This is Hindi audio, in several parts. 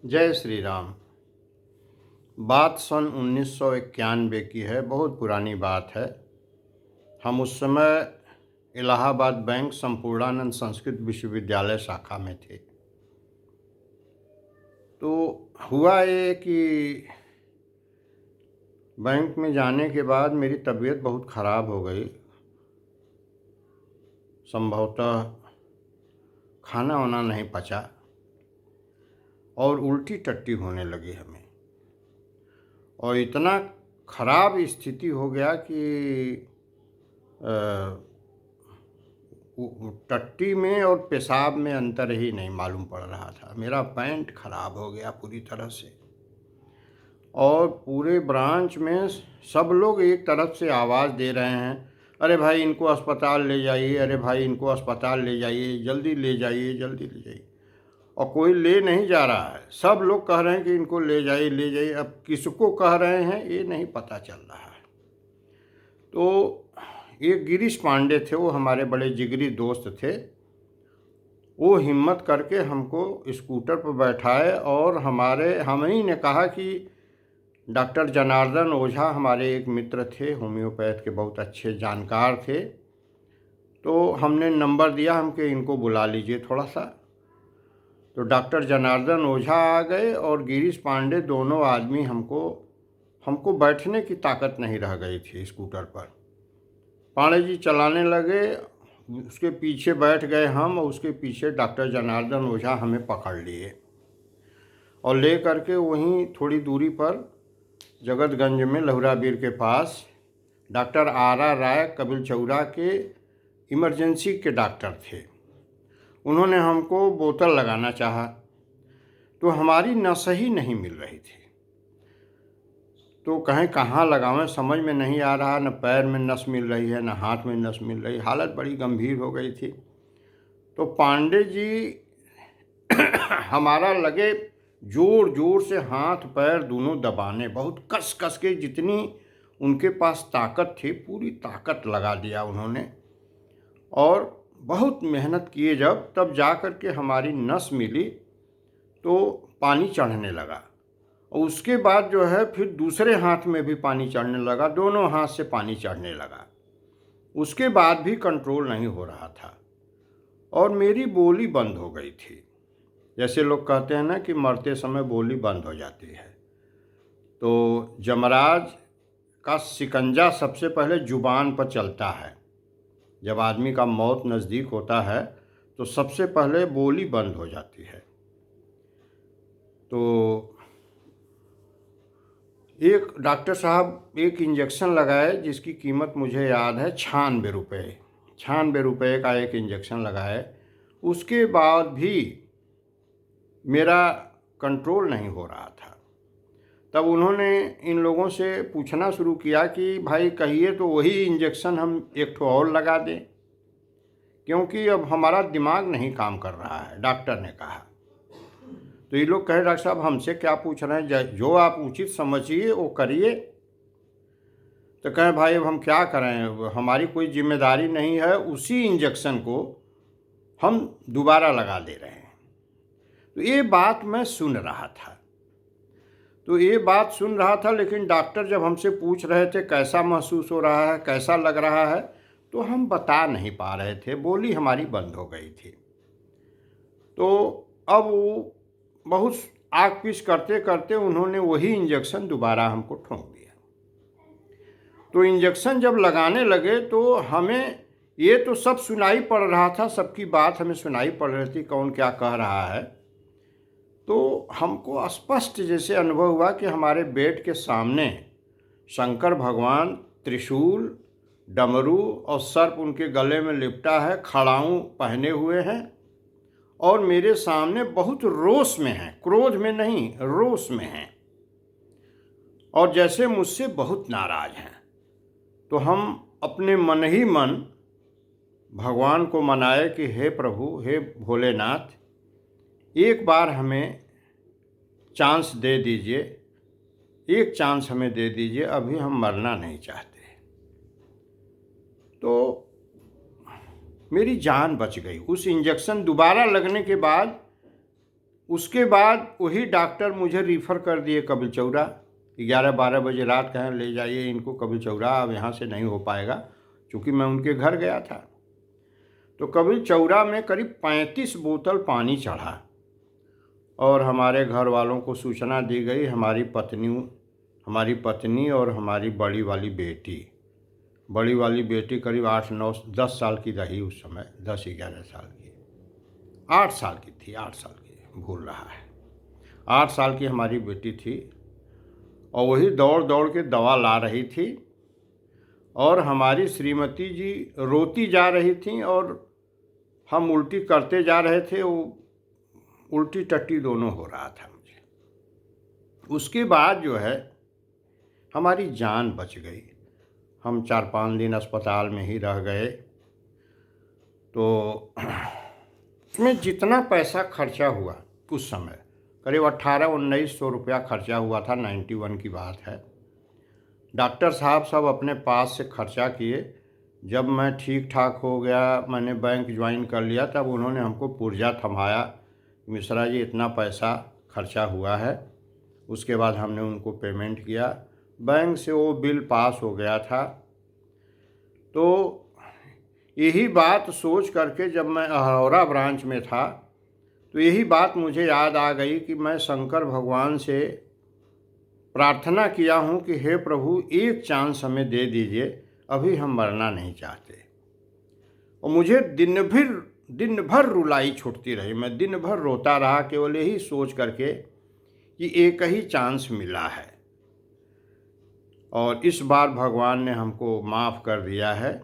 जय श्री राम। बात सन 1991 की है, बहुत पुरानी बात है। हम उस समय इलाहाबाद बैंक संपूर्णानंद संस्कृत विश्वविद्यालय शाखा में थे। तो हुआ ये कि बैंक में जाने के बाद मेरी तबीयत बहुत ख़राब हो गई। संभवतः खाना वाना नहीं पचा और उल्टी टट्टी होने लगी हमें, और इतना ख़राब स्थिति हो गया कि टट्टी में और पेशाब में अंतर ही नहीं मालूम पड़ रहा था। मेरा पैंट खराब हो गया पूरी तरह से, और पूरे ब्रांच में सब लोग एक तरफ से आवाज़ दे रहे हैं, अरे भाई इनको अस्पताल ले जाइए, अरे भाई इनको अस्पताल ले जाइए, जल्दी ले जाइए, जल्दी ले जाइए। और कोई ले नहीं जा रहा है, सब लोग कह रहे हैं कि इनको ले जाइए, ले जाइए। अब किसको कह रहे हैं ये नहीं पता चल रहा है। तो एक गिरीश पांडे थे, वो हमारे बड़े जिगरी दोस्त थे। वो हिम्मत करके हमको स्कूटर पर बैठाए और हम ही ने कहा कि डॉक्टर जनार्दन ओझा हमारे एक मित्र थे, होम्योपैथ के बहुत अच्छे जानकार थे। तो हमने नंबर दिया हमके, इनको बुला लीजिए थोड़ा सा। तो डॉक्टर जनार्दन ओझा आ गए और गिरीश पांडे, दोनों आदमी हमको बैठने की ताकत नहीं रह गई थी स्कूटर पर। पांडे जी चलाने लगे, उसके पीछे बैठ गए हम, और उसके पीछे डॉक्टर जनार्दन ओझा हमें पकड़ लिए और ले करके वहीं थोड़ी दूरी पर जगतगंज में लहुराबीर के पास डॉक्टर आर राय कपिल चौरा के इमरजेंसी के डॉक्टर थे। उन्होंने हमको बोतल लगाना चाहा, तो हमारी नस ही नहीं मिल रही थी। तो कहें कहाँ लगावें समझ में नहीं आ रहा, न पैर में नस मिल रही है, न हाथ में नस मिल रही। हालत बड़ी गंभीर हो गई थी। तो पांडे जी हमारा लगे जोर जोर से हाथ पैर दोनों दबाने, बहुत कस कस के, जितनी उनके पास ताकत थी पूरी ताकत लगा दिया उन्होंने। और बहुत मेहनत किए, तब जा कर के हमारी नस मिली, तो पानी चढ़ने लगा। और उसके बाद जो है फिर दूसरे हाथ में भी पानी चढ़ने लगा, दोनों हाथ से पानी चढ़ने लगा। उसके बाद भी कंट्रोल नहीं हो रहा था और मेरी बोली बंद हो गई थी। जैसे लोग कहते हैं ना कि मरते समय बोली बंद हो जाती है। तो जमराज का शिकंजा सबसे पहले जुबान पर चलता है। जब आदमी का मौत नज़दीक होता है तो सबसे पहले बोली बंद हो जाती है। तो एक डॉक्टर साहब एक इंजेक्शन लगाए, जिसकी कीमत मुझे याद है 96 रुपये। 96 रुपये का एक इंजेक्शन लगाए। उसके बाद भी मेरा कंट्रोल नहीं हो रहा था। तब उन्होंने इन लोगों से पूछना शुरू किया कि भाई कहिए तो वही इंजेक्शन हम एक ठो और लगा दें, क्योंकि अब हमारा दिमाग नहीं काम कर रहा है, डॉक्टर ने कहा। तो ये लोग कहे डॉक्टर साहब हमसे क्या पूछ रहे हैं, जो आप उचित समझिए वो करिए। तो कहें भाई अब हम क्या करें, हमारी कोई जिम्मेदारी नहीं है, उसी इंजेक्शन को हम दोबारा लगा दे रहे हैं। तो ये बात मैं सुन रहा था, लेकिन डॉक्टर जब हमसे पूछ रहे थे कैसा महसूस हो रहा है, कैसा लग रहा है, तो हम बता नहीं पा रहे थे, बोली हमारी बंद हो गई थी। तो अब वो बहुत आग पीछ करते करते उन्होंने वही इंजेक्शन दोबारा हमको ठोंक दिया। तो इंजेक्शन जब लगाने लगे तो हमें ये तो सब सुनाई पड़ रहा था, सबकी बात हमें सुनाई पड़ रही थी, कौन क्या कह रहा है। तो हमको स्पष्ट जैसे अनुभव हुआ कि हमारे बेड के सामने शंकर भगवान त्रिशूल, डमरू और सर्प उनके गले में लिपटा है, खड़ाऊँ पहने हुए हैं, और मेरे सामने बहुत रोष में हैं, क्रोध में नहीं, रोष में हैं, और जैसे मुझसे बहुत नाराज हैं। तो हम अपने मन ही मन भगवान को मनाए कि हे प्रभु, हे भोलेनाथ, एक बार हमें चांस दे दीजिए, एक चांस हमें दे दीजिए, अभी हम मरना नहीं चाहते। तो मेरी जान बच गई। उस इंजेक्शन दोबारा लगने के बाद उसके बाद वही डॉक्टर मुझे रिफ़र कर दिए कपिल चौरा। 11-12 बजे रात कहें ले जाइए इनको कपिल चौरा, अब यहाँ से नहीं हो पाएगा, क्योंकि मैं उनके घर गया था। तो कपिल चौरा में करीब 35 बोतल पानी चढ़ा और हमारे घर वालों को सूचना दी गई। हमारी पत्नी और हमारी बड़ी वाली बेटी करीब 8-9-10 साल की रही उस समय, 10-11 साल की, 8 साल की थी, 8 साल की, भूल रहा है, 8 साल की हमारी बेटी थी। और वही दौड़ दौड़ के दवा ला रही थी और हमारी श्रीमती जी रोती जा रही थी और हम उल्टी करते जा रहे थे। वो उल्टी टट्टी दोनों हो रहा था मुझे। उसके बाद जो है हमारी जान बच गई। हम 4-5 दिन अस्पताल में ही रह गए। तो उसमें जितना पैसा खर्चा हुआ उस समय करीब 1800-1900 रुपया खर्चा हुआ था। 91 की बात है। डॉक्टर साहब सब अपने पास से खर्चा किए। जब मैं ठीक ठाक हो गया, मैंने बैंक ज्वाइन कर लिया, तब उन्होंने हमको पुर्जा थमाया, मिश्रा जी इतना पैसा खर्चा हुआ है। उसके बाद हमने उनको पेमेंट किया, बैंक से वो बिल पास हो गया था। तो यही बात सोच करके जब मैं अहौरा ब्रांच में था तो यही बात मुझे याद आ गई कि मैं शंकर भगवान से प्रार्थना किया हूँ कि हे प्रभु एक चांस हमें दे दीजिए, अभी हम मरना नहीं चाहते। और मुझे दिन भर रुलाई छूटती रही। मैं दिन भर रोता रहा केवल यही सोच करके कि एक ही चांस मिला है और इस बार भगवान ने हमको माफ़ कर दिया है,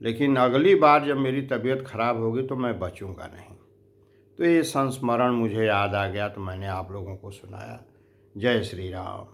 लेकिन अगली बार जब मेरी तबीयत खराब होगी तो मैं बचूंगा नहीं। तो ये संस्मरण मुझे याद आ गया तो मैंने आप लोगों को सुनाया। जय श्री राम।